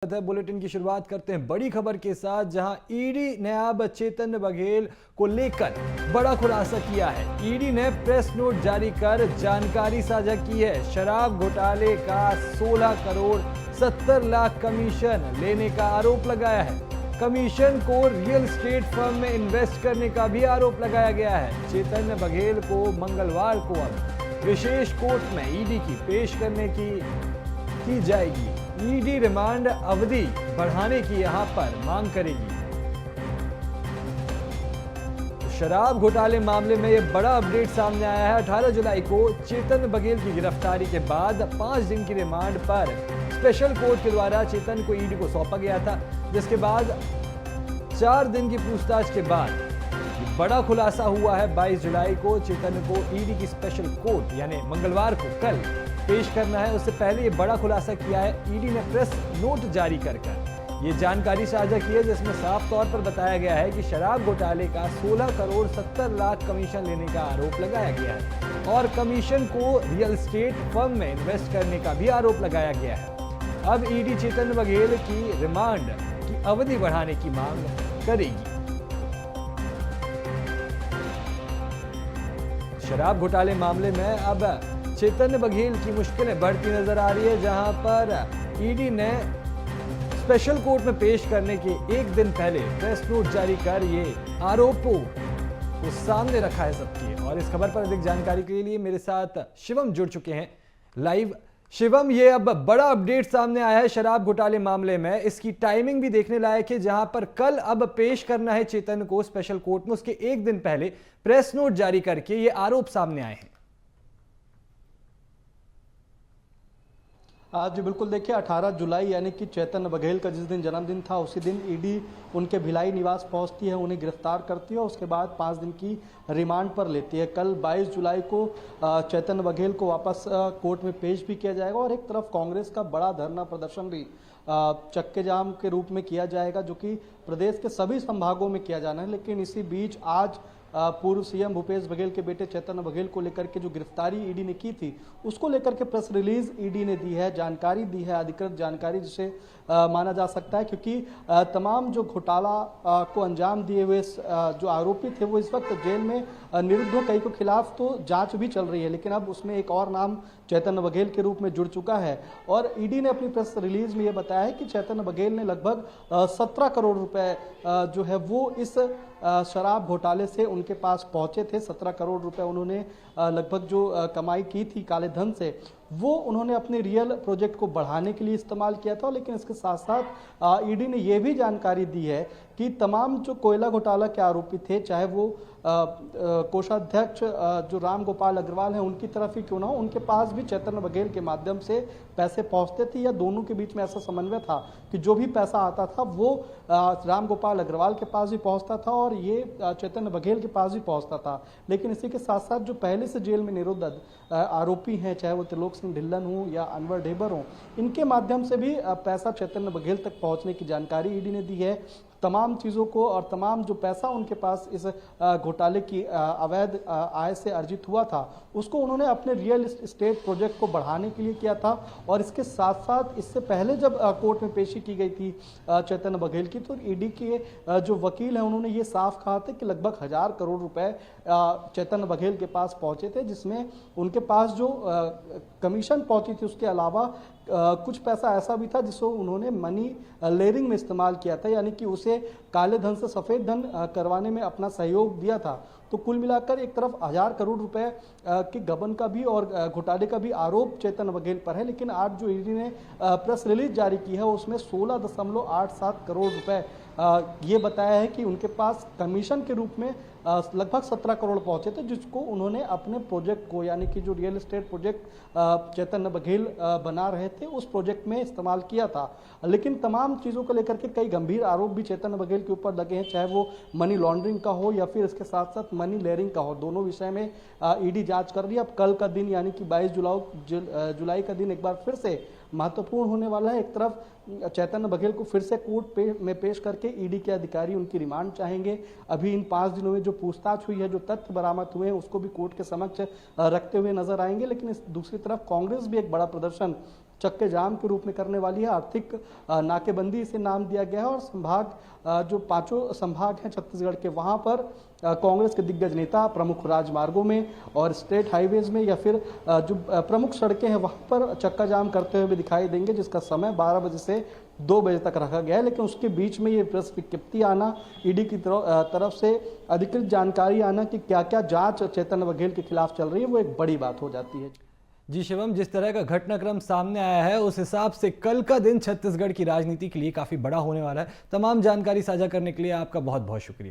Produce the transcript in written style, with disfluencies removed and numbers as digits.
Bulletin की शुरुआत करते हैं बड़ी खबर के साथ, जहां ईडी ने अब चेतन बघेल को लेकर बड़ा खुलासा किया है। ईडी ने प्रेस नोट जारी कर जानकारी साझा की है। शराब घोटाले का 16 करोड़ 70 लाख कमीशन लेने का आरोप लगाया है। कमीशन को रियल एस्टेट फर्म में इन्वेस्ट करने का भी आरोप लगाया गया है। चेतन बघेल को मंगलवार को अब विशेष कोर्ट में ईडी की पेश करने की जाएगी। ईडी रिमांड अवधि बढ़ाने की यहां पर मांग करेगी। शराब घोटाले मामले में यह बड़ा अपडेट सामने आया है। 18 जुलाई को चेतन बघेल की गिरफ्तारी के बाद 5 दिन की रिमांड पर स्पेशल कोर्ट के द्वारा चेतन को ईडी को सौंपा गया था, जिसके बाद 4 दिन की पूछताछ के बाद बड़ा खुलासा हुआ है। 22 जुलाई को चेतन को ईडी की स्पेशल कोर्ट यानी मंगलवार को कल पेश करना है। उससे पहले ये बड़ा खुलासा किया है। ईडी ने प्रेस नोट जारी कर ये जानकारी साझा की है, जिसमें साफ तौर पर बताया गया है कि शराब घोटाले का 16 करोड़ 70 लाख कमीशन लेने का आरोप लगाया गया है और कमीशन को रियल एस्टेट फर्म में इन्वेस्ट करने का भी आरोप लगाया गया है। अब ईडी चेतन बघेल की रिमांड की अवधि बढ़ाने की मांग करेगी। शराब घोटाले मामले में अब चेतन बघेल की मुश्किलें बढ़ती नजर आ रही है, जहां पर ईडी ने स्पेशल कोर्ट में पेश करने के एक दिन पहले प्रेस नोट जारी कर ये आरोपों को सामने रखा है सबके। और इस खबर पर अधिक जानकारी के लिए मेरे साथ शिवम जुड़ चुके हैं लाइव। शिवम, ये अब बड़ा अपडेट सामने आया है शराब घोटाले मामले में। इसकी टाइमिंग भी देखने लायक है, जहां पर कल अब पेश करना है चेतन को स्पेशल कोर्ट में। उसके एक दिन पहले प्रेस नोट जारी करके ये आरोप सामने आए हैं। आज बिल्कुल देखिए 18 जुलाई यानी कि चेतन बघेल का जिस दिन जन्मदिन था उसी दिन ईडी उनके भिलाई निवास पहुंचती है, उन्हें गिरफ्तार करती है और उसके बाद 5 दिन की रिमांड पर लेती है। कल 22 जुलाई को चेतन बघेल को वापस कोर्ट में पेश भी किया जाएगा और एक तरफ कांग्रेस का बड़ा धरना प्रदर्शन भी चक्के जाम के रूप में किया जाएगा, जो कि प्रदेश के सभी संभागों में किया जाना है। लेकिन इसी बीच आज पूर्व सीएम भूपेश बघेल के बेटे चेतन बघेल को लेकर के जो गिरफ्तारी ईडी ने की थी, उसको लेकर के प्रेस रिलीज ईडी ने दी है, जानकारी दी है, अधिकृत जानकारी जिसे माना जा सकता है, क्योंकि तमाम जो घोटाला को अंजाम दिए हुए जो आरोपी थे वो इस वक्त जेल में निरुद्ध हो। कई के खिलाफ तो जांच भी चल रही है, लेकिन अब उसमें एक और नाम चेतन बघेल के रूप में जुड़ चुका है। और ईडी ने अपनी प्रेस रिलीज में ये बताया है कि चेतन बघेल ने लगभग 17 करोड़ रुपए जो है वो इस शराब घोटाले से उनके पास पहुंचे थे। 17 करोड़ रुपए उन्होंने लगभग जो कमाई की थी काले धन से, वो उन्होंने अपने रियल प्रोजेक्ट को बढ़ाने के लिए इस्तेमाल किया था। लेकिन इसके साथ साथ ईडी ने यह भी जानकारी दी है कि तमाम जो कोयला घोटाला के आरोपी थे, चाहे वो कोषाध्यक्ष जो राम गोपाल अग्रवाल हैं उनकी तरफ ही क्यों ना हो, उनके पास भी चेतन बघेल के माध्यम से पैसे पहुंचते थे, या दोनों के बीच में ऐसा समन्वय था कि जो भी पैसा आता था वो राम गोपाल अग्रवाल के पास भी पहुंचता था और ये चेतन बघेल के पास भी पहुंचता था। लेकिन इसी के साथ साथ जो पहले से जेल में निरुद्ध आरोपी हैं, चाहे वो त्रिलोक सिंह ढिल्लन हो या अनवर ढेबर हो, इनके माध्यम से भी पैसा चेतन बघेल तक पहुंचने की जानकारी ईडी ने दी है। तमाम चीज़ों को और तमाम जो पैसा उनके पास इस घोटाले की अवैध आय से अर्जित हुआ था, उसको उन्होंने अपने रियल एस्टेट प्रोजेक्ट को बढ़ाने के लिए किया था। और इसके साथ साथ इससे पहले जब कोर्ट में पेशी की गई थी चेतन बघेल की, तो ईडी के जो वकील हैं उन्होंने ये साफ कहा था कि लगभग 1000 करोड़ रुपए चेतन बघेल के पास पहुंचे थे, जिसमें उनके पास जो कमीशन पहुंची थी उसके अलावा कुछ पैसा ऐसा भी था जिसको उन्होंने मनी लेयरिंग में इस्तेमाल किया था, यानी कि उसे काले धन से सफ़ेद धन करवाने में अपना सहयोग दिया था। तो कुल मिलाकर एक तरफ 1000 करोड़ रुपए के गबन का भी और घोटाले का भी आरोप चेतन बघेल पर है। लेकिन आज जो ईडी ने प्रेस रिलीज जारी की है उसमें 16.87 करोड़ रुपए ये बताया है कि उनके पास कमीशन के रूप में लगभग 17 करोड़ पहुंचे थे, जिसको उन्होंने अपने प्रोजेक्ट को, यानी कि जो रियल एस्टेट प्रोजेक्ट चेतन बघेल बना रहे थे उस प्रोजेक्ट में इस्तेमाल किया था। लेकिन तमाम चीज़ों को लेकर के कई गंभीर आरोप भी चेतन बघेल के ऊपर लगे हैं, चाहे वो मनी लॉन्ड्रिंग का हो या फिर इसके साथ साथ मनी लेयरिंग का हो। दोनों विषय में ईडी जांच कर रही है। अब कल का दिन यानी कि 22 जुलाई का दिन एक बार फिर से महत्वपूर्ण होने वाला है। एक तरफ चेतन बघेल को फिर से कोर्ट में पेश करके ईडी के अधिकारी उनकी रिमांड चाहेंगे। अभी इन 5 दिनों में जो पूछताछ हुई है, जो तथ्य बरामद हुए हैं, उसको भी कोर्ट के समक्ष रखते हुए नजर आएंगे। लेकिन दूसरी तरफ कांग्रेस भी एक बड़ा प्रदर्शन चक्के जाम के रूप में करने वाली है। आर्थिक नाकेबंदी इसे नाम दिया गया है और संभाग जो 5 संभाग हैं छत्तीसगढ़ के, वहाँ पर कांग्रेस के दिग्गज नेता प्रमुख राजमार्गों में और स्टेट हाईवेज में या फिर जो प्रमुख सड़कें हैं वहाँ पर चक्का जाम करते हुए भी दिखाई देंगे, जिसका समय 12 बजे से 2 बजे तक रखा गया है। लेकिन उसके बीच में ये प्रेस विज्ञप्ति आना, ईडी की तरफ से अधिकृत जानकारी आना कि क्या क्या जांच चेतन बघेल के खिलाफ चल रही है, वो एक बड़ी बात हो जाती है। जी शिवम, जिस तरह का घटनाक्रम सामने आया है उस हिसाब से कल का दिन छत्तीसगढ़ की राजनीति के लिए काफ़ी बड़ा होने वाला है। तमाम जानकारी साझा करने के लिए आपका बहुत बहुत शुक्रिया।